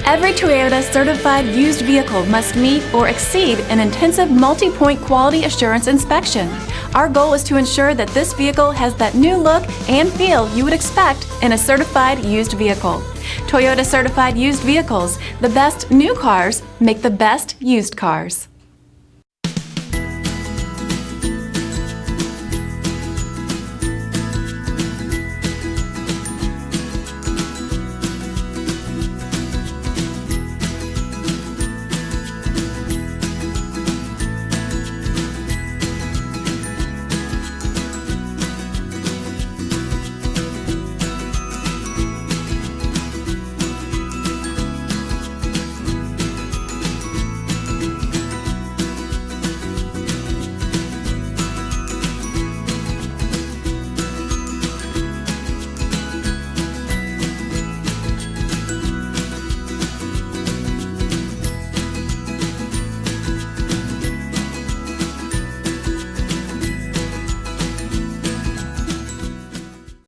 Every Toyota certified used vehicle must meet or exceed an intensive multi-point quality assurance inspection. Our goal is to ensure that this vehicle has that new look and feel you would expect in a certified used vehicle. Toyota certified used vehicles, the best new cars make the best used cars.